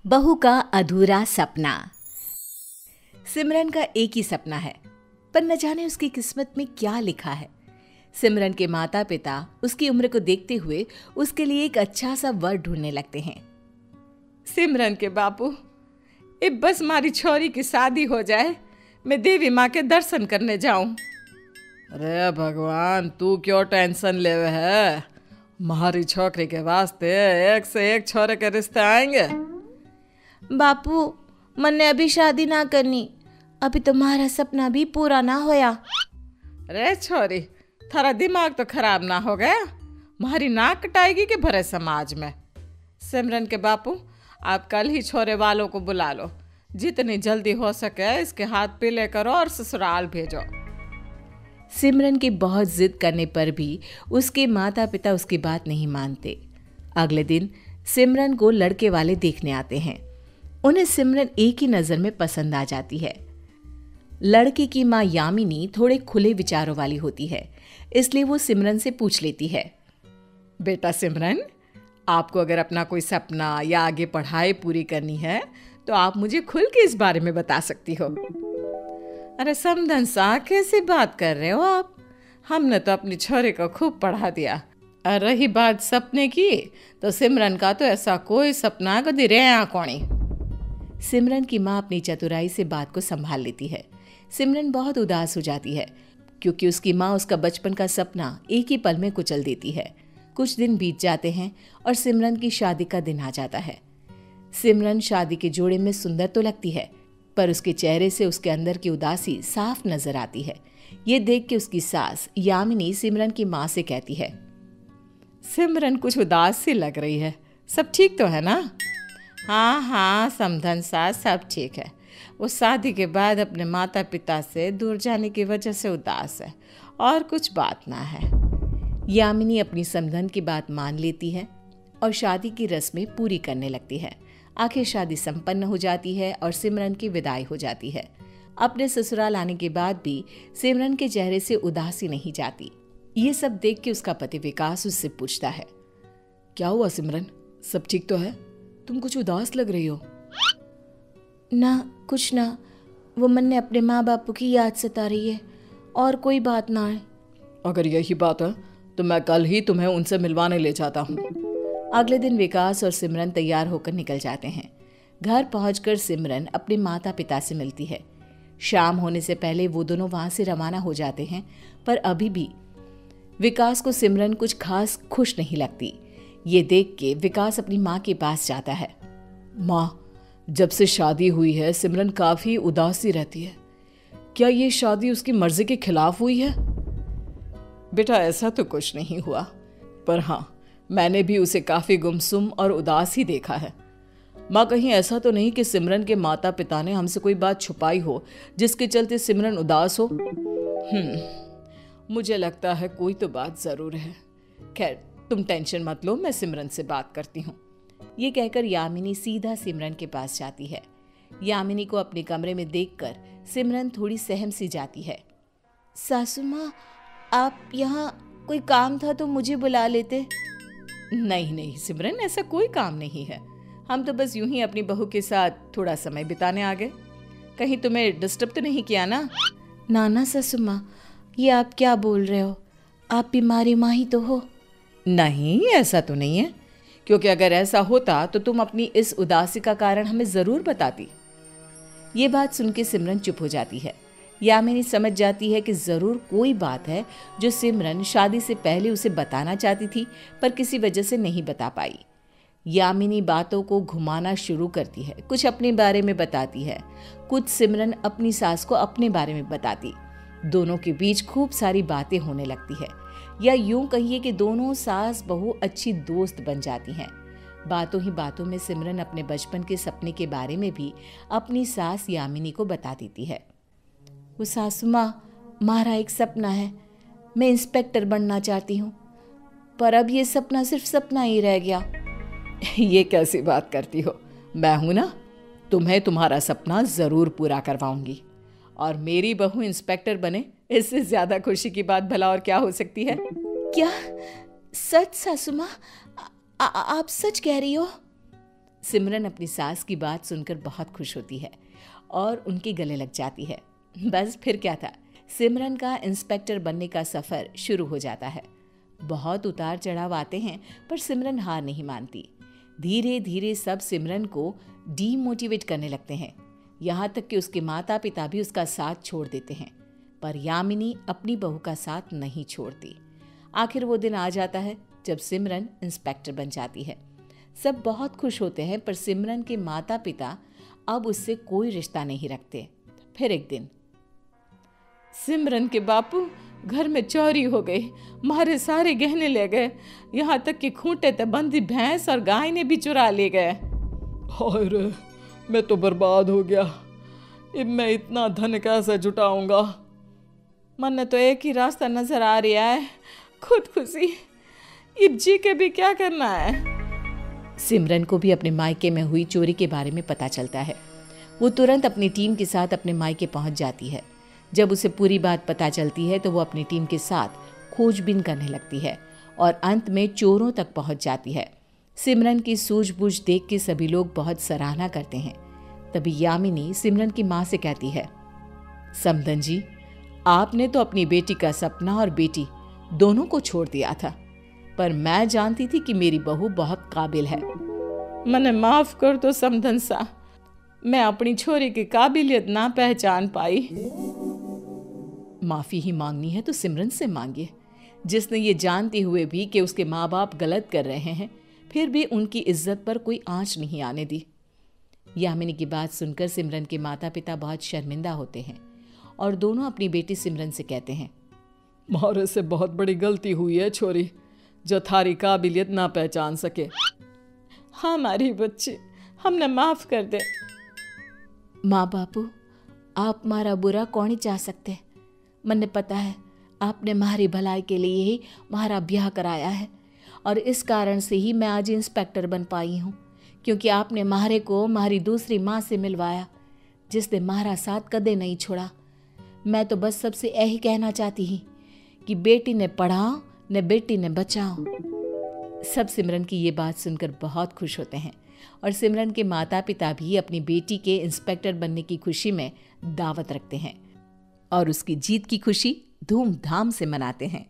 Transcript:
बहू का अधूरा सपना। सिमरन का एक ही सपना है, पर न जाने उसकी किस्मत में क्या लिखा है। सिमरन के माता पिता उसकी उम्र को देखते हुए उसके लिए एक अच्छा सा वर ढूंढने लगते हैं। सिमरन के बापू, अब बस मारी छोरी की शादी हो जाए, मैं देवी माँ के दर्शन करने जाऊं। अरे भगवान, तू क्यों टेंशन ले है? मारी छोकरी के वास्ते एक से एक छोरे के रिश्ते आएंगे। बापू, मन्ने अभी शादी ना करनी, अभी तुम्हारा सपना भी पूरा ना होया। अरे छोरी, थारा दिमाग तो खराब ना हो गया? मारी नाक कटाएगी कि भरे समाज में। सिमरन के बापू, आप कल ही छोरे वालों को बुला लो, जितनी जल्दी हो सके इसके हाथ पीले करो और ससुराल भेजो। सिमरन की बहुत जिद करने पर भी उसके माता पिता उसकी बात नहीं मानते। अगले दिन सिमरन को लड़के वाले देखने आते हैं। उन्हें सिमरन एक ही नज़र में पसंद आ जाती है। लड़के की माँ यामिनी थोड़े खुले विचारों वाली होती है, इसलिए वो सिमरन से पूछ लेती है, बेटा सिमरन, आपको अगर अपना कोई सपना या आगे पढ़ाई पूरी करनी है तो आप मुझे खुल के इस बारे में बता सकती हो। अरे समधन सा, कैसी बात कर रहे हो आप? हमने तो अपनी छोरी को खूब पढ़ा दिया। और रही बात सपने की, तो सिमरन का तो ऐसा कोई सपना कभी रहा कौनी। सिमरन की माँ अपनी चतुराई से बात को संभाल लेती है। सिमरन बहुत उदास हो जाती है, क्योंकि उसकी माँ उसका बचपन का सपना एक ही पल में कुचल देती है। कुछ दिन बीत जाते हैं और सिमरन की शादी का दिन आ जाता है। सिमरन शादी के जोड़े में सुंदर तो लगती है, पर उसके चेहरे से उसके अंदर की उदासी साफ नजर आती है। ये देख के उसकी सास यामिनी सिमरन की माँ से कहती है, सिमरन कुछ उदास सी लग रही है, सब ठीक तो है ना? हाँ हाँ समधन सा, सब ठीक है। वो शादी के बाद अपने माता पिता से दूर जाने की वजह से उदास है, और कुछ बात ना है। यामिनी अपनी समधन की बात मान लेती है और शादी की रस्में पूरी करने लगती है। आखिर शादी संपन्न हो जाती है और सिमरन की विदाई हो जाती है। अपने ससुराल आने के बाद भी सिमरन के चेहरे से उदासी नहीं जाती। ये सब देख के उसका पति विकास उससे पूछता है, क्या हुआ सिमरन, सब ठीक तो है? तुम कुछ उदास लग रही हो। ना कुछ ना, वो मन ने अपने माँ बापू की याद सता रही है, और कोई बात ना है। अगर यही बात है तो मैं कल ही तुम्हें उनसे मिलवाने ले जाता हूँ। अगले दिन विकास और सिमरन तैयार होकर निकल जाते हैं। घर पहुंचकर सिमरन अपने माता पिता से मिलती है। शाम होने से पहले वो दोनों वहां से रवाना हो जाते हैं, पर अभी भी विकास को सिमरन कुछ खास खुश नहीं लगती। ये देख के विकास अपनी माँ के पास जाता है। माँ, जब से शादी हुई है सिमरन काफी उदास सी रहती है। क्या ये शादी उसकी मर्जी के खिलाफ हुई है? बेटा, ऐसा तो कुछ नहीं हुआ, पर हाँ, मैंने भी उसे काफी गुमसुम और उदास ही देखा है। माँ, कहीं ऐसा तो नहीं कि सिमरन के माता पिता ने हमसे कोई बात छुपाई हो जिसके चलते सिमरन उदास हो? मुझे लगता है कोई तो बात जरूर है। खैर, तुम टेंशन मत लो, मैं सिमरन से बात करती हूँ। ये कहकर यामिनी सीधा सिमरन के पास जाती है। यामिनी को अपने कमरे में देखकर सिमरन थोड़ी सहम सी जाती है। सासू माँ, आप यहाँ कोई काम था तो मुझे बुला लेते। नहीं नहीं सिमरन, ऐसा कोई काम नहीं है। हम तो बस यूं ही अपनी बहू के साथ थोड़ा समय बिताने आ गए। कहीं तुम्हें डिस्टर्ब तो नहीं किया ना? ना सासू माँ, ये आप क्या बोल रहे हो? आप बीमारी माँ ही तो हो। नहीं, ऐसा तो नहीं है, क्योंकि अगर ऐसा होता तो तुम अपनी इस उदासी का कारण हमें जरूर बताती। ये बात सुन के सिमरन चुप हो जाती है। यामिनी समझ जाती है कि जरूर कोई बात है जो सिमरन शादी से पहले उसे बताना चाहती थी, पर किसी वजह से नहीं बता पाई। यामिनी बातों को घुमाना शुरू करती है, कुछ अपने बारे में बताती है, कुछ सिमरन अपनी सास को अपने बारे में बताती। दोनों के बीच खूब सारी बातें होने लगती है, या यूं कहिए कि दोनों सास बहू अच्छी दोस्त बन जाती हैं। बातों ही बातों में सिमरन अपने बचपन के सपने के बारे में भी अपनी सास यामिनी को बता देती है। वो सासू माँ, हमारा एक सपना है, मैं इंस्पेक्टर बनना चाहती हूँ, पर अब ये सपना सिर्फ सपना ही रह गया। ये कैसी बात करती हो? मैं हूं ना, तुम्हें तुम्हारा सपना जरूर पूरा करवाऊंगी। और मेरी बहू इंस्पेक्टर बने, इससे ज्यादा खुशी की बात भला और क्या हो सकती है? क्या सच सासू माँ? आप सच कह रही हो? सिमरन अपनी सास की बात सुनकर बहुत खुश होती है और उनके गले लग जाती है। बस फिर क्या था, सिमरन का इंस्पेक्टर बनने का सफर शुरू हो जाता है। बहुत उतार चढ़ाव आते हैं पर सिमरन हार नहीं मानती। धीरे धीरे सब सिमरन को डीमोटिवेट करने लगते हैं, यहाँ तक कि उसके माता पिता भी उसका साथ छोड़ देते हैं। पर यामिनी अपनी बहू का साथ नहीं छोड़ती। आखिर वो दिन आ जाता है जब सिमरन इंस्पेक्टर बन जाती है। सब बहुत खुश होते हैं पर सिमरन के माता पिता अब उससे कोई रिश्ता नहीं रखते। फिर एक दिन, सिमरन के बापू, घर में चोरी हो गई, हमारे सारे गहने ले गए, यहाँ तक कि खूंटे ते बंधी भैंस और गाय ने भी चुरा ले गए। हाय रे, मैं तो बर्बाद हो गया। अब मैं इतना धन कैसे जुटाऊंगा? मन तो एक ही रास्ता नजर आ रहा है, खुदकुशी। अब जी के भी क्या करना है? सिमरन को भी अपने मायके में हुई चोरी के बारे में पता चलता है। वो तुरंत अपनी टीम के साथ अपने मायके पहुंच जाती है। जब उसे पूरी बात पता चलती है तो वो अपनी टीम के साथ खोजबीन करने लगती है और अंत में चोरों तक पहुंच जाती है। सिमरन की सूझबूझ देख के सभी लोग बहुत सराहना करते हैं। तभी यामिनी सिमरन की माँ से कहती है, समधन जी, आपने तो अपनी बेटी का सपना और बेटी दोनों को छोड़ दिया था, पर मैं जानती थी कि मेरी बहू बहुत काबिल है। मने माफ कर दो समधन सा, मैं अपनी छोरी की काबिलियत ना पहचान पाई। माफी ही मांगनी है तो सिमरन से मांगिए, जिसने ये जानते हुए भी कि उसके माँ बाप गलत कर रहे हैं फिर भी उनकी इज्जत पर कोई आंच नहीं आने दी। यामिनी की बात सुनकर सिमरन के माता पिता बहुत शर्मिंदा होते हैं और दोनों अपनी बेटी सिमरन से कहते हैं, मारे से बहुत बड़ी गलती हुई है छोरी, जो थारी काबिलियत ना पहचान सके। हाँ हमारी बच्ची, हमने माफ कर दे। माँ बापू, आप हमारा बुरा कौन ही चाह सकते। मन्ने पता है आपने हमारी भलाई के लिए ही हमारा ब्याह कराया है और इस कारण से ही मैं आज इंस्पेक्टर बन पाई हूँ, क्योंकि आपने मारे को हमारी दूसरी माँ से मिलवाया, जिसने हमारा साथ कदे नहीं छोड़ा। मैं तो बस सबसे यही कहना चाहती ही कि बेटी ने पढ़ाओ न बेटी ने बचाओ। सब सिमरन की ये बात सुनकर बहुत खुश होते हैं और सिमरन के माता पिता भी अपनी बेटी के इंस्पेक्टर बनने की खुशी में दावत रखते हैं और उसकी जीत की खुशी धूमधाम से मनाते हैं।